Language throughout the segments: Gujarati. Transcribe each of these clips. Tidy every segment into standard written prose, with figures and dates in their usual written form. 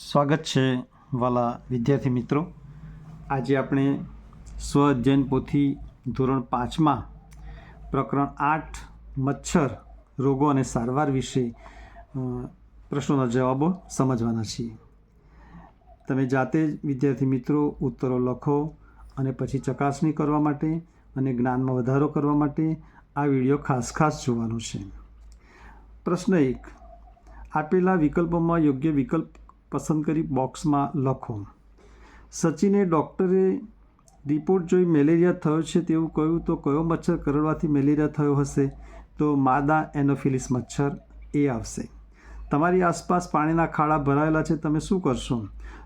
સ્વાગત છે વાલા વિદ્યાર્થી મિત્રો। આજે આપણે સ્વ અધ્યયન પોથી ધોરણ 5માં પ્રકરણ 8 મચ્છર રોગો અને સારવાર વિશે પ્રશ્નોના જવાબો સમજવાના છીએ। તમે જાતે જ વિદ્યાર્થી મિત્રો ઉત્તરો લખો અને પછી ચકાસણી કરવા માટે અને જ્ઞાનમાં વધારો કરવા માટે આ વિડીયો ખાસ જોવાનો છે। પ્રશ્ન 1, આપેલા વિકલ્પોમાં યોગ્ય વિકલ્પ પસંદ કરી બોક્સમાં લખો। સચિને ડૉક્ટરે રિપોર્ટ જોઈ મેલેરિયા થયો છે તેવું કહ્યું તો કયો મચ્છર કરડવાથી મેલેરિયા થયો હશે? તો માદા એનોફિલિસ મચ્છર એ આવશે। તમારી આસપાસ પાણીના ખાડા ભરાયેલા છે, તમે શું કરશો?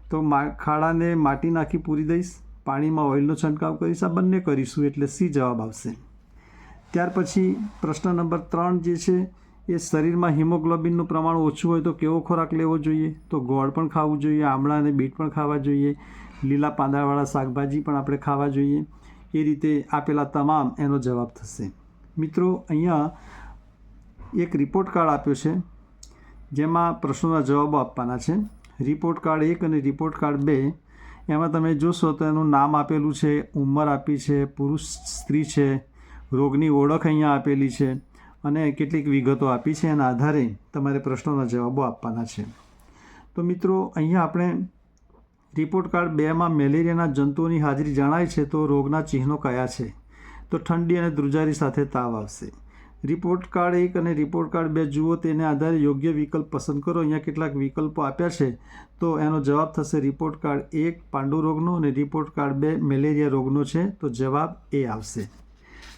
તો ખાડાને માટી નાખી પૂરી દઈશ, પાણીમાં ઓઇલનો છંટકાવ કરીશ, આ બંને કરીશું, એટલે સી જવાબ આવશે। ત્યાર પછી પ્રશ્ન નંબર 3 જે છે એ શરીરમાં હિમોગ્લોબિનનું પ્રમાણ ઓછું હોય તો કેવો ખોરાક લેવો જોઈએ? તો ગોળ પણ ખાવું જોઈએ, આમળા અને બીટ પણ ખાવા જોઈએ, લીલા પાંદડાવાળા શાકભાજી પણ આપણે ખાવા જોઈએ। એ રીતે આપેલા તમામ એનો જવાબ થશે। મિત્રો, અહીંયા એક રિપોર્ટ કાર્ડ આપ્યો છે જેમાં પ્રશ્નોના જવાબો આપવાના છે। રિપોર્ટ કાર્ડ 1 અને રિપોર્ટ કાર્ડ 2 એમાં તમે જોશો તો એનું નામ આપેલું છે, ઉંમર આપી છે, પુરુષ સ્ત્રી છે, રોગની ઓળખ અહીંયા આપેલી છે અને કેટલીક વિગતો આપી છે। એના આધારે તમારે પ્રશ્નોના જવાબો આપવાના છે। તો મિત્રો, અહીંયા આપણે રિપોર્ટ કાર્ડ 2માં મેલેરિયાના જંતુઓની હાજરી જણાય છે તો રોગના ચિહ્નો કયા છે? તો ઠંડી અને ધ્રુજારી સાથે તાવ આવશે। રિપોર્ટ કાર્ડ 1 અને રિપોર્ટ કાર્ડ 2 જુઓ, તેને આધારે યોગ્ય વિકલ્પ પસંદ કરો। અહીંયા કેટલાક વિકલ્પો આપ્યા છે તો એનો જવાબ થશે રિપોર્ટ કાર્ડ 1 પાંડુ રોગનો અને રિપોર્ટ કાર્ડ 2 મેલેરિયા રોગનો છે, તો જવાબ એ આવશે।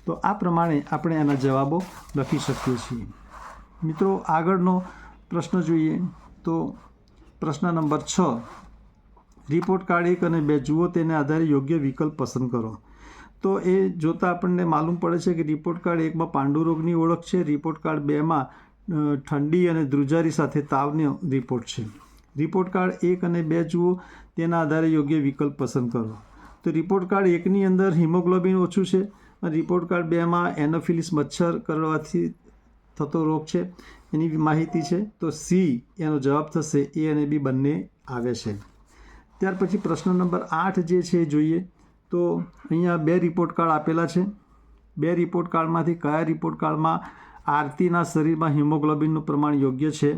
તો આ પ્રમાણે આપણે એના જવાબો લખી શકીએ છીએ। મિત્રો, આગળનો પ્રશ્ન જોઈએ તો પ્રશ્ન નંબર 6, રિપોર્ટ કાર્ડ 1 અને 2 જુઓ, તેને આધારે યોગ્ય વિકલ્પ પસંદ કરો। તો એ જોતાં આપણને માલુમ પડે છે કે રિપોર્ટ કાર્ડ 1માં પાંડુ રોગની ઓળખ છે, રિપોર્ટ કાર્ડ 2માં ઠંડી અને ધ્રુજારી સાથે તાવનો રિપોર્ટ છે। રિપોર્ટ કાર્ડ 1 અને 2 જુઓ, તેના આધારે યોગ્ય વિકલ્પ પસંદ કરો। તો રિપોર્ટ કાર્ડ 1ની અંદર હિમોગ્લોબિન ઓછું છે અને રિપોર્ટ કાર્ડ 2માં એનોફિલિસ મચ્છર કરડવાથી થતો રોગ છે, એની માહિતી છે, તો સી એનો જવાબ થશે। એ અને બી બંને આવે છે। ત્યાર પછી પ્રશ્ન નંબર 8 જે છે એ જોઈએ તો અહીંયા 2 રિપોર્ટ કાર્ડ આપેલા છે। 2 રિપોર્ટ કાર્ડમાંથી કયા રિપોર્ટ કાર્ડમાં આરતીના શરીરમાં હિમોગ્લોબિનનું પ્રમાણ યોગ્ય છે?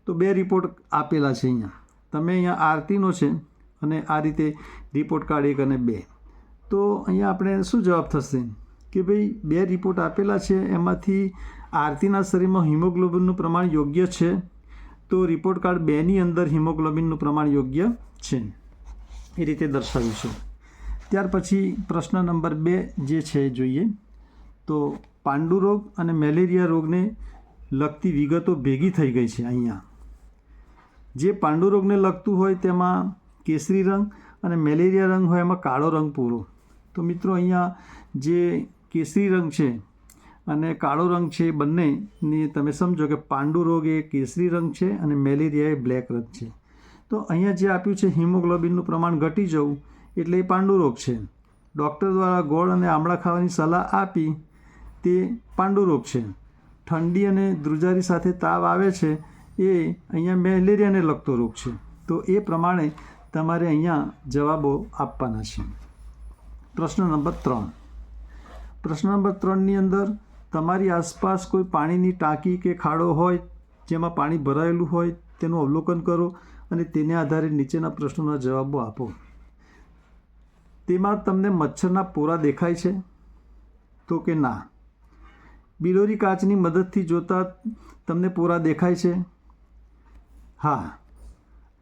તો 2 રિપોર્ટ આપેલા છે। અહીંયા તમે અહીંયા આરતીનો છે અને આ રીતે રિપોર્ટ કાર્ડ 1 અને 2, તો અહીંયા આપણે શું જવાબ થશે કે ભાઈ 2 રિપોર્ટ આપેલા છે, એમાંથી આરતીના શરીરમાં હિમોગ્લોબિનનું પ્રમાણ યોગ્ય છે, તો રિપોર્ટ કાર્ડ 2ની અંદર હિમોગ્લોબિનનું પ્રમાણ યોગ્ય છે, એ રીતે દર્શાવીશું। ત્યાર પછી પ્રશ્ન નંબર 2 જે છે જોઈએ તો પાંડુ રોગ અને મેલેરિયા રોગને લગતી વિગતો ભેગી થઈ ગઈ છે। અહીંયા જે પાંડુ રોગને લગતું હોય તેમાં કેસરી રંગ અને મેલેરિયા રંગ હોય એમાં કાળો રંગ પૂરો। તો મિત્રો, અહીંયા જે કેસરી રંગ છે અને કાળો રંગ છે, બંનેની તમે સમજો કે પાંડુ રોગ એ કેસરી રંગ છે અને મેલેરિયા એ બ્લેક રંગ છે। તો અહીંયા જે આપ્યું છે હિમોગ્લોબિનનું પ્રમાણ ઘટી જવું એટલે એ પાંડુ રોગ છે। ડૉક્ટર દ્વારા ગોળ અને આમળા ખાવાની સલાહ આપી તે પાંડુ રોગ છે। ઠંડી અને ધ્રુજારી સાથે તાવ આવે છે એ અહીંયા મેલેરિયાને લગતો રોગ છે, તો એ પ્રમાણે તમારે અહીંયા જવાબો આપવાના છે। પ્રશ્ન નંબર 3, પ્રશ્ન નંબર 3ની અંદર તમારી આસપાસ કોઈ પાણીની ટાંકી કે ખાડો હોય જેમાં પાણી ભરાયેલું હોય તેનું અવલોકન કરો અને તેને આધારે નીચેના પ્રશ્નોના જવાબો આપો। તેમાં તમને મચ્છરના પોરા દેખાય છે તો કે ના? બિલોરી કાચની મદદથી જોતાં તમને પોરા દેખાય છે? હા।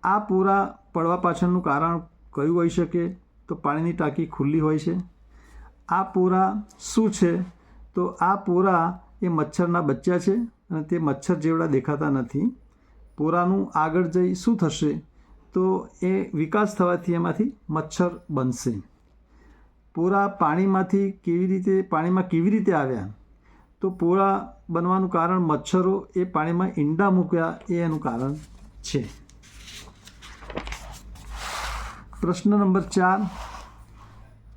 આ પોરા પડવા પાછળનું કારણ કયું હોઈ શકે? તો પાણીની ટાંકી ખુલ્લી હોય છે। આ પોરા શું છે? તો આ પોરા એ મચ્છરના બચ્ચા છે અને તે મચ્છર જેવડા દેખાતા નથી। પોરાનું આગળ જઈ શું થશે? તો એ વિકાસ થવાથી એમાંથી મચ્છર બનશે। પોરા પાણીમાં કેવી રીતે આવ્યા? તો પોરા બનવાનું કારણ મચ્છરો એ પાણીમાં ઈંડા મૂક્યા એ એનું કારણ છે। પ્રશ્ન નંબર 4,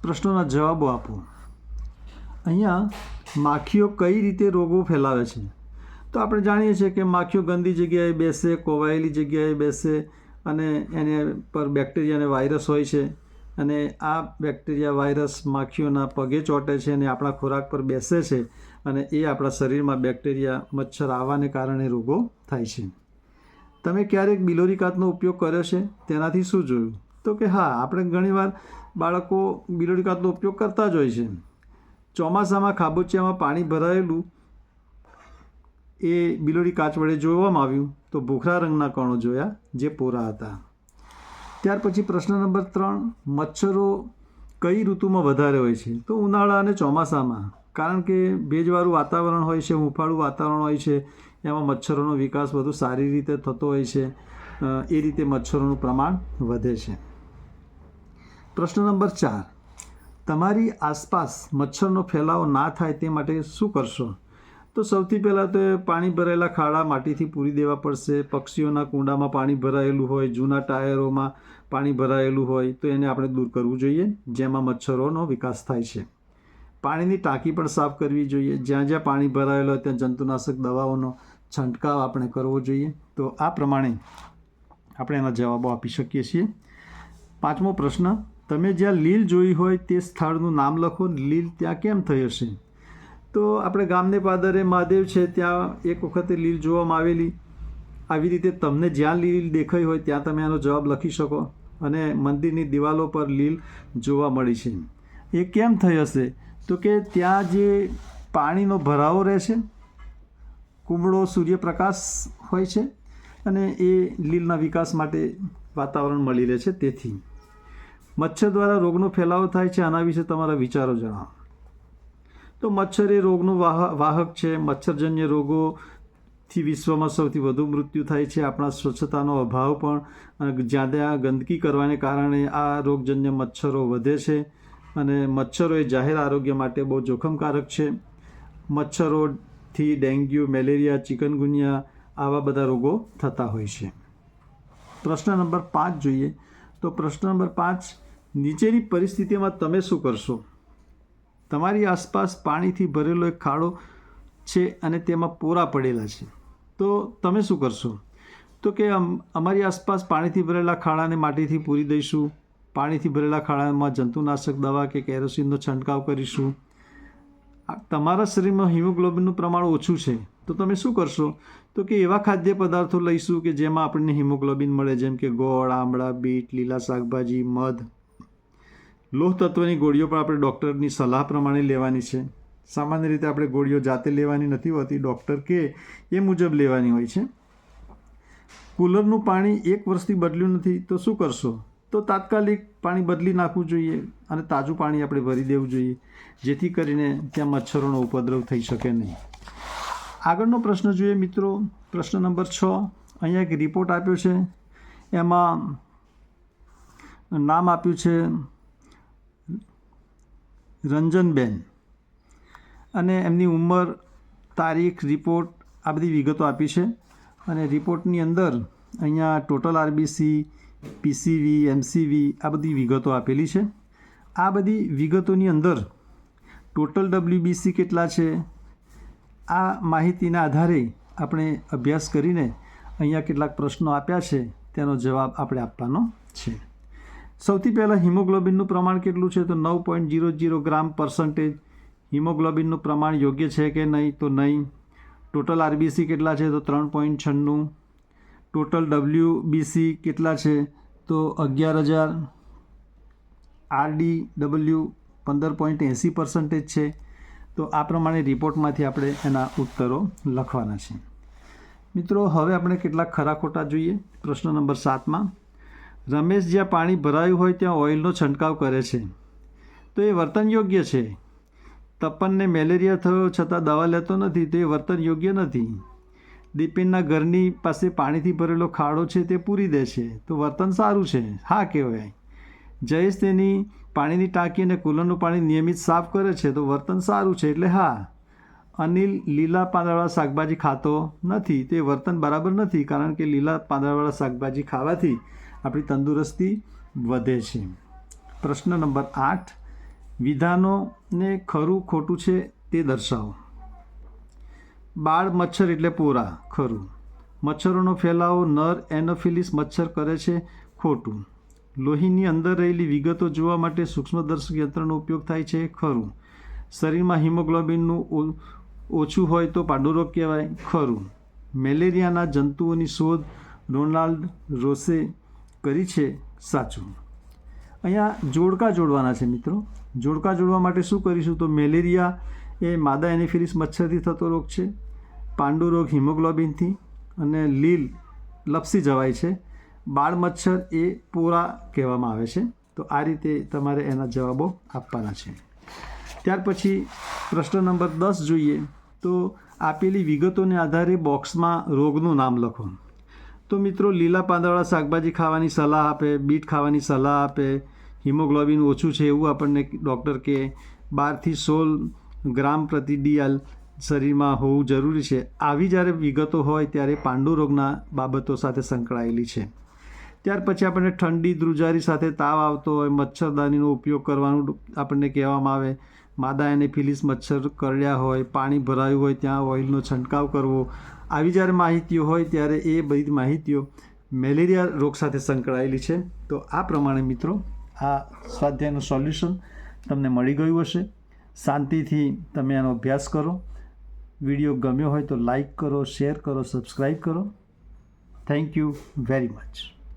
પ્રશ્નોના જવાબો આપો। અહીંયા માખીઓ કઈ રીતે રોગો ફેલાવે છે? તો આપણે જાણીએ છીએ કે માખીઓ ગંદી જગ્યાએ બેસે, કોવાયેલી જગ્યાએ બેસે અને એને પર બેક્ટેરિયા અને વાયરસ હોય છે, અને આ બેક્ટેરિયા વાયરસ માખીઓના પગે ચોંટે છે અને આપણા ખોરાક પર બેસે છે, અને એ આપણા શરીરમાં બેક્ટેરિયા મચ્છર આવવાને કારણે રોગો થાય છે. તમે ક્યારેક બિલોરી કાચનો ઉપયોગ કર્યો છે? તેનાથી શું જોયું? તો કે હા, આપણે ઘણીવાર બાળકો બિલોરી કાચનો ઉપયોગ કરતા જ હોય છે. ચોમાસામાં ખાબોચિયામાં પાણી ભરાયેલું એ બિલોરી કાચ વડે જોવામાં આવ્યું તો ભૂખરા રંગના કણો જોયા જે પોરા હતા. ત્યાર પછી પ્રશ્ન નંબર 3, મચ્છરો કઈ ઋતુમાં વધારે હોય છે? તો ઉનાળા અને ચોમાસામાં, કારણ કે ભેજવાળું વાતાવરણ હોય છે, હૂંફાળું વાતાવરણ હોય છે, એમાં મચ્છરોનો વિકાસ વધુ સારી રીતે થતો હોય છે, એ રીતે મચ્છરોનું પ્રમાણ વધે છે. પ્રશ્ન નંબર 4, તમારી આસપાસ મચ્છરનો ફેલાવો ના થાય તે માટે શું કરશો? તો સૌથી પહેલાં તો પાણી ભરાયેલા ખાડા માટીથી પૂરી દેવા પડશે. પક્ષીઓના કુંડામાં પાણી ભરાયેલું હોય, જૂના ટાયરોમાં પાણી ભરાયેલું હોય તો એને આપણે દૂર કરવું જોઈએ, જેમાં મચ્છરોનો વિકાસ થાય છે. પાણીની ટાંકી પણ સાફ કરવી જોઈએ. જ્યાં જ્યાં પાણી ભરાયેલું હોય ત્યાં જંતુનાશક દવાઓનો છંટકાવ આપણે કરવો જોઈએ. તો આ પ્રમાણે આપણે એના જવાબો આપી શકીએ છીએ. 5મો પ્રશ્ન, તમે જ્યાં લીલ જોઈ હોય તે સ્થળનું નામ લખો. લીલ ત્યાં કેમ થઈ હશે? તો આપણે ગામને પાદરે મહાદેવ છે, ત્યાં એક વખતે લીલ જોવામાં આવેલી. આવી રીતે તમને જ્યાં લીલ દેખાઈ હોય ત્યાં તમે આનો જવાબ લખી શકો. અને મંદિરની દિવાલો પર લીલ જોવા મળી છે. એ કેમ થઈ હશે? તો કે ત્યાં જે પાણીનો ભરાવો રહે છે, કુમળો સૂર્યપ્રકાશ હોય છે, અને એ લીલના વિકાસ માટે વાતાવરણ મળી રહે છે. તેથી મચ્છર દ્વારા રોગનો ફેલાવો થાય છે. આના વિશે તમારા વિચારો જણાવો. તો મચ્છર એ રોગનું વાહક છે. મચ્છરજન્ય રોગોથી વિશ્વમાં સૌથી વધુ મૃત્યુ થાય છે. આપણા સ્વચ્છતાનો અભાવ પણ, જ્યાં ત્યાં ગંદકી કરવાને કારણે આ રોગજન્ય મચ્છરો વધે છે, અને મચ્છરો એ જાહેર આરોગ્ય માટે બહુ જોખમકારક છે. મચ્છરોથી ડેન્ગ્યુ, મેલેરિયા, ચિકનગુનિયા આવા બધા રોગો થતા હોય છે. પ્રશ્ન નંબર 5 જોઈએ. તો પ્રશ્ન નંબર 5, નીચેની પરિસ્થિતિમાં તમે શું કરશો? તમારી આસપાસ પાણીથી ભરેલો એક ખાડો છે અને તેમાં પોરા પડેલા છે, તો તમે શું કરશો? તો કે અમારી આસપાસ પાણીથી ભરેલા ખાડાને માટીથી પૂરી દઈશું. પાણીથી ભરેલા ખાડામાં જંતુનાશક દવા કે કેરોસીનનો છંટકાવ કરીશું. તમારા શરીરમાં હિમોગ્લોબિનનું પ્રમાણ ઓછું છે તો તમે શું કરશો? તો કે એવા ખાદ્ય પદાર્થો લઈશું કે જેમાં આપણને હિમોગ્લોબિન મળે, જેમ કે ગોળ, આમળા, બીટ, લીલા શાકભાજી, મધ. લોહ તત્વની ગોળીઓ પણ આપણે ડૉક્ટરની સલાહ પ્રમાણે લેવાની છે. સામાન્ય રીતે આપણે ગોળીઓ જાતે લેવાની નથી હોતી, ડૉક્ટર કે એ મુજબ લેવાની હોય છે. કુલરનું પાણી 1 વર્ષથી બદલ્યું નથી તો શું કરશો? તો તાત્કાલિક પાણી બદલી નાખવું જોઈએ અને તાજું પાણી આપણે ભરી દેવું જોઈએ, જેથી કરીને ત્યાં મચ્છરોનો ઉપદ્રવ થઈ શકે નહીં. આગળનો પ્રશ્ન જોઈએ મિત્રો. પ્રશ્ન નંબર 6, અહીંયા એક રિપોર્ટ આપ્યો છે. એમાં નામ આપ્યું છે રંજનબેન, અને એમની ઉંમર, તારીખ, રિપોર્ટ આ બધી વિગતો આપી છે. અને રિપોર્ટની અંદર અહીંયા ટોટલ આરબીસી, પીસીવી, એમસીવી આ બધી વિગતો આપેલી છે. આ બધી વિગતોની અંદર ટોટલ ડબ્લ્યુબીસી કેટલા છે, આ માહિતીના આધારે આપણે અભ્યાસ કરીને અહીંયા કેટલાક પ્રશ્નો આપ્યા છે, તેનો જવાબ આપણે આપવાનો છે. સૌથી પહેલાં હિમોગ્લોબિનનું પ્રમાણ કેટલું છે? તો 9.00 ગ્રામ%. હિમોગ્લોબિનનું પ્રમાણ યોગ્ય છે કે નહીં? તો નહીં. ટોટલ આરબીસી કેટલા છે? તો 3.96. ટોટલ ડબ્લ્યુબીસી કેટલા છે? તો 11,000. આરડીડબલ્યુ 15.80% છે. તો આ પ્રમાણે રિપોર્ટમાંથી આપણે એના ઉત્તરો લખવાના છે. મિત્રો, હવે આપણે કેટલાક ખરા ખોટા જોઈએ. પ્રશ્ન નંબર 7માં, રમેશ જ્યાં પાણી ભરાયું હોય ત્યાં ઓઇલનો છંટકાવ કરે છે, તો એ વર્તન યોગ્ય છે. તપનને મેલેરિયા થયો છતાં દવા લેતો નથી, તો એ વર્તન યોગ્ય નથી. દીપિનના ઘરની પાસે પાણીથી ભરેલો ખાડો છે તે પૂરી દે છે, તો વર્તન સારું છે, હા કહેવાય. જયેશ તેની પાણીની ટાંકી અને કુલરનું પાણી નિયમિત સાફ કરે છે, તો વર્તન સારું છે, એટલે હા. અનિલ લીલા પાંદડાવાળા શાકભાજી ખાતો નથી, તે વર્તન બરાબર નથી, કારણ કે લીલા પાંદડાવાળા શાકભાજી ખાવાથી આપણી તંદુરસ્તી વધે છે. પ્રશ્ન નંબર 8, વિધાનોને ખરું ખોટું છે તે દર્શાવો. બાળ મચ્છર એટલે પોરા, ખરું. મચ્છરોનો ફેલાવો નર એનોફિલિસ મચ્છર કરે છે, ખોટું. લોહીની અંદર રહેલી વિગતો જોવા માટે સૂક્ષ્મદર્શક યંત્રનો ઉપયોગ થાય છે, ખરું. શરીરમાં હિમોગ્લોબિનનું ઓછું હોય તો પાંડુરોગ કહેવાય, ખરું. મેલેરિયાના જંતુઓની શોધ રોનાલ્ડ રોસે કરી છે, સાચું. અહીંયા જોડકા જોડવાના છે મિત્રો. જોડકા જોડવા માટે શું કરીશું? તો મેલેરિયા એ માદા એનોફિલિસ મચ્છરથી થતો રોગ છે, પાંડુ રોગ હિમોગ્લોબિનથી, અને લીલ લપસી જવાય છે. બાળ મચ્છર એ પોરા કહેવામાં આવે છે. તો આ રીતે તમારે એના જવાબો આપવાના છે. ત્યાર પછી પ્રશ્ન નંબર 10 જોઈએ. તો આપેલી વિગતોને આધારે બોક્સમાં રોગનું નામ લખો. તો મિત્રો લીલા પાંદડાવાળા શાકભાજી ખાવાની સલાહ આપે, બીટ ખાવાની સલાહ આપે, હિમોગ્લોબિન ઓછું છે એવું આપણને ડૉક્ટર કહે, 12 થી 16 ગ્રામ પ્રતિ ડીએલ શરીરમાં હોવું જરૂરી છે. આવી જ્યારે વિગતો હોય ત્યારે પાંડુ રોગના બાબતો સાથે સંકળાયેલી છે. ત્યાર પછી આપણને ઠંડી, ધ્રુજારી સાથે તાવ આવતો હોય, મચ્છરદાનીનો ઉપયોગ કરવાનું આપણને કહેવામાં આવે, માદા એનોફિલિસ મચ્છર કરડ્યા હોય, પાણી ભરાયું હોય ત્યાં ઓઇલનો છંટકાવ કરવો. આવી જ્યારે માહિતીઓ હોય ત્યારે એ બધી માહિતીઓ મેલેરિયા રોગ સાથે સંકળાયેલી છે. તો આ પ્રમાણે મિત્રો આ સ્વાધ્યાયનું સોલ્યુશન તમને મળી ગયું હશે. શાંતિથી તમે આનો અભ્યાસ કરો. વિડીયો ગમ્યો હોય તો લાઈક કરો, શેર કરો, સબસ્ક્રાઈબ કરો. Thank you very much.